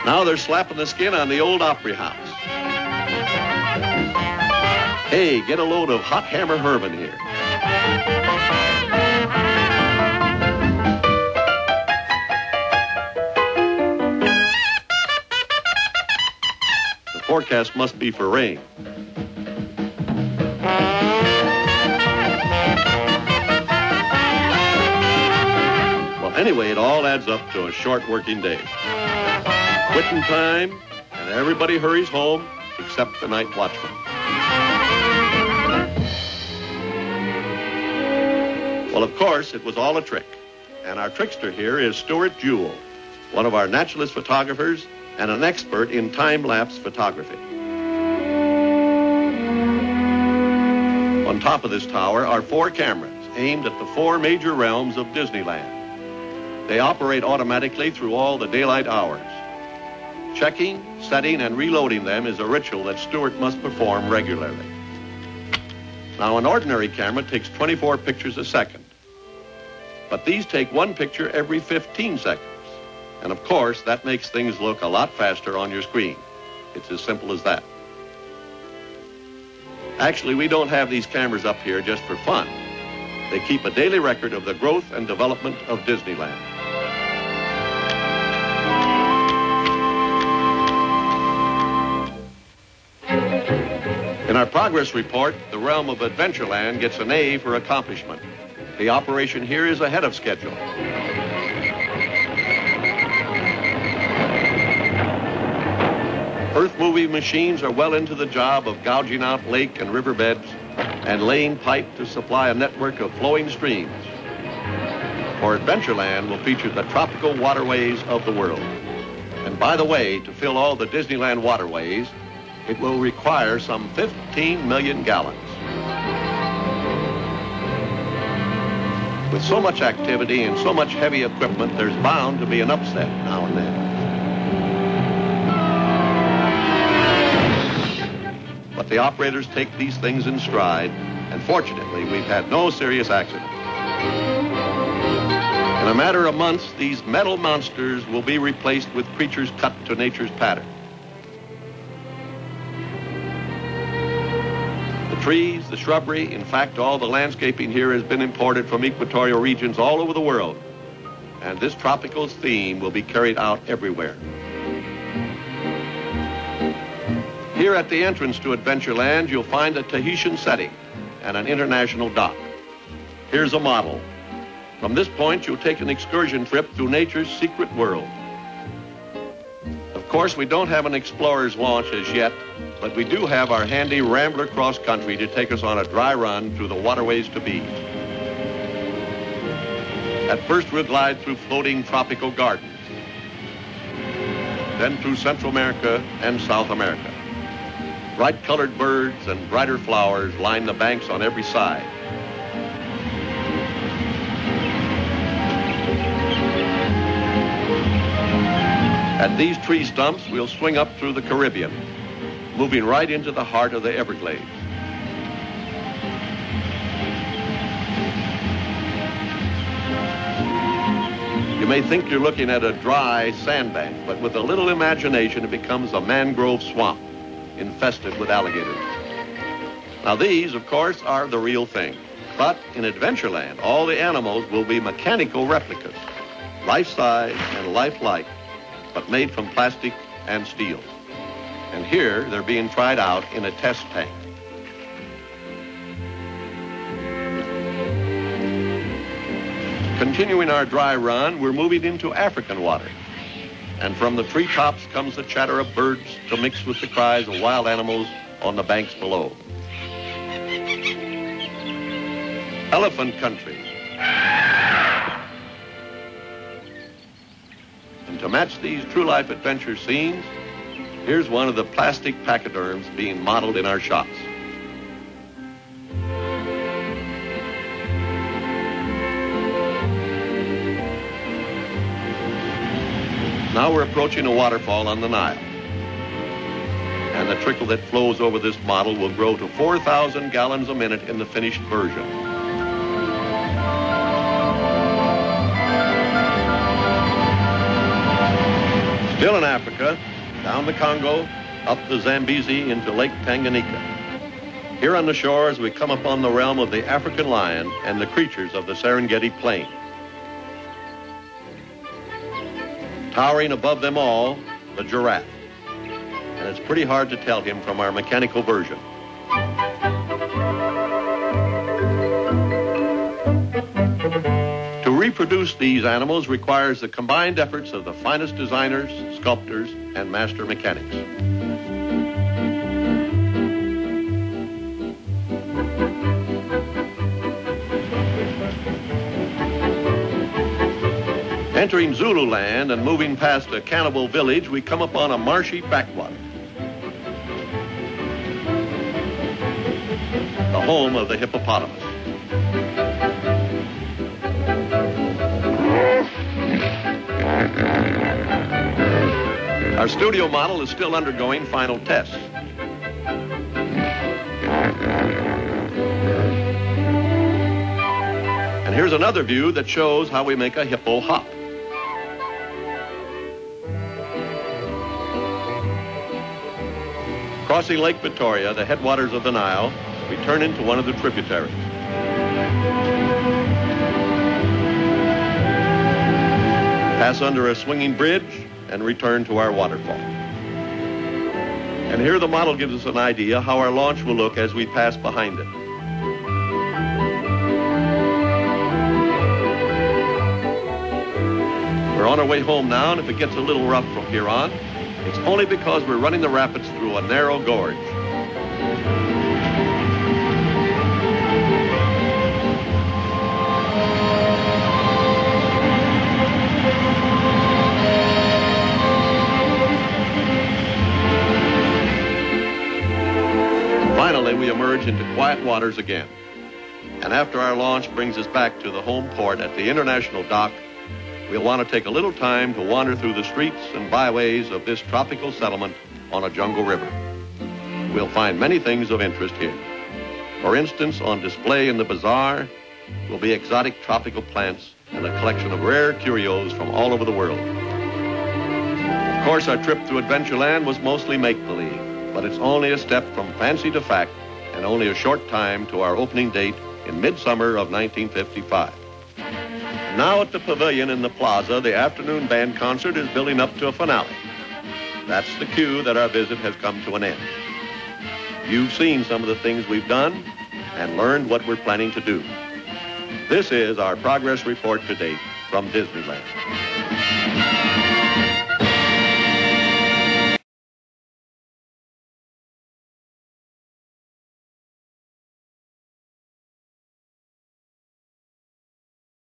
Now they're slapping the skin on the old Opry House. Hey, get a load of Hot Hammer Herman here. The forecast must be for rain. Well, anyway, it all adds up to a short working day. Quitting time, and everybody hurries home except the night watchman. Well, of course, it was all a trick. And our trickster here is Stuart Jewell, one of our naturalist photographers and an expert in time-lapse photography. On top of this tower are 4 cameras aimed at the 4 major realms of Disneyland. They operate automatically through all the daylight hours. Checking, setting, and reloading them is a ritual that Stuart must perform regularly. Now, an ordinary camera takes 24 pictures a second, but these take 1 picture every 15 seconds. And of course, that makes things look a lot faster on your screen. It's as simple as that. Actually, we don't have these cameras up here just for fun. They keep a daily record of the growth and development of Disneyland. In our progress report, the realm of Adventureland gets an A for accomplishment. The operation here is ahead of schedule. Earth-moving machines are well into the job of gouging out lake and riverbeds and laying pipe to supply a network of flowing streams. For Adventureland will feature the tropical waterways of the world. And by the way, to fill all the Disneyland waterways, it will require some 15 million gallons. With so much activity and so much heavy equipment, there's bound to be an upset now and then. But the operators take these things in stride, and fortunately, we've had no serious accidents. In a matter of months, these metal monsters will be replaced with creatures cut to nature's pattern. The trees, the shrubbery, in fact, all the landscaping here has been imported from equatorial regions all over the world. And this tropical theme will be carried out everywhere. Here at the entrance to Adventureland, you'll find a Tahitian setting and an international dock. Here's a model. From this point, you'll take an excursion trip through nature's secret world. Of course, we don't have an explorer's launch as yet, but we do have our handy Rambler cross country to take us on a dry run through the waterways to be. At first, we'll glide through floating tropical gardens, then through Central America and South America. Bright-colored birds and brighter flowers line the banks on every side. At these tree stumps, we'll swing up through the Caribbean, moving right into the heart of the Everglades. You may think you're looking at a dry sandbank, but with a little imagination, it becomes a mangrove swamp infested with alligators. Now, these, of course, are the real thing. But in Adventureland, all the animals will be mechanical replicas, life-size and lifelike, but made from plastic and steel. And here, they're being tried out in a test tank. Continuing our dry run, we're moving into African waters. And from the treetops comes the chatter of birds to mix with the cries of wild animals on the banks below. Elephant country. And to match these true-life adventure scenes, here's one of the plastic pachyderms being modeled in our shops. Now we're approaching a waterfall on the Nile. And the trickle that flows over this model will grow to 4,000 gallons a minute in the finished version. Still in Africa, down the Congo, up the Zambezi into Lake Tanganyika. Here on the shores, we come upon the realm of the African lion and the creatures of the Serengeti Plain. Towering above them all, the giraffe. And it's pretty hard to tell him from our mechanical version. To reproduce these animals requires the combined efforts of the finest designers, sculptors, and master mechanics. Entering Zululand and moving past a cannibal village, we come upon a marshy backwater. The home of the hippopotamus. Our studio model is still undergoing final tests. And here's another view that shows how we make a hippo hop. Crossing Lake Victoria, the headwaters of the Nile, we turn into one of the tributaries. Pass under a swinging bridge and return to our waterfall. And here the model gives us an idea how our launch will look as we pass behind it. We're on our way home now, and if it gets a little rough from here on, it's only because we're running the rapids through a narrow gorge. Finally, we emerge into quiet waters again. And after our launch brings us back to the home port at the international dock, we'll want to take a little time to wander through the streets and byways of this tropical settlement on a jungle river. We'll find many things of interest here. For instance, on display in the bazaar will be exotic tropical plants and a collection of rare curios from all over the world. Of course, our trip to Adventureland was mostly make-believe, but it's only a step from fancy to fact and only a short time to our opening date in midsummer of 1955. Now at the pavilion in the plaza, the afternoon band concert is building up to a finale. That's the cue that our visit has come to an end. You've seen some of the things we've done and learned what we're planning to do. This is our progress report to date from Disneyland.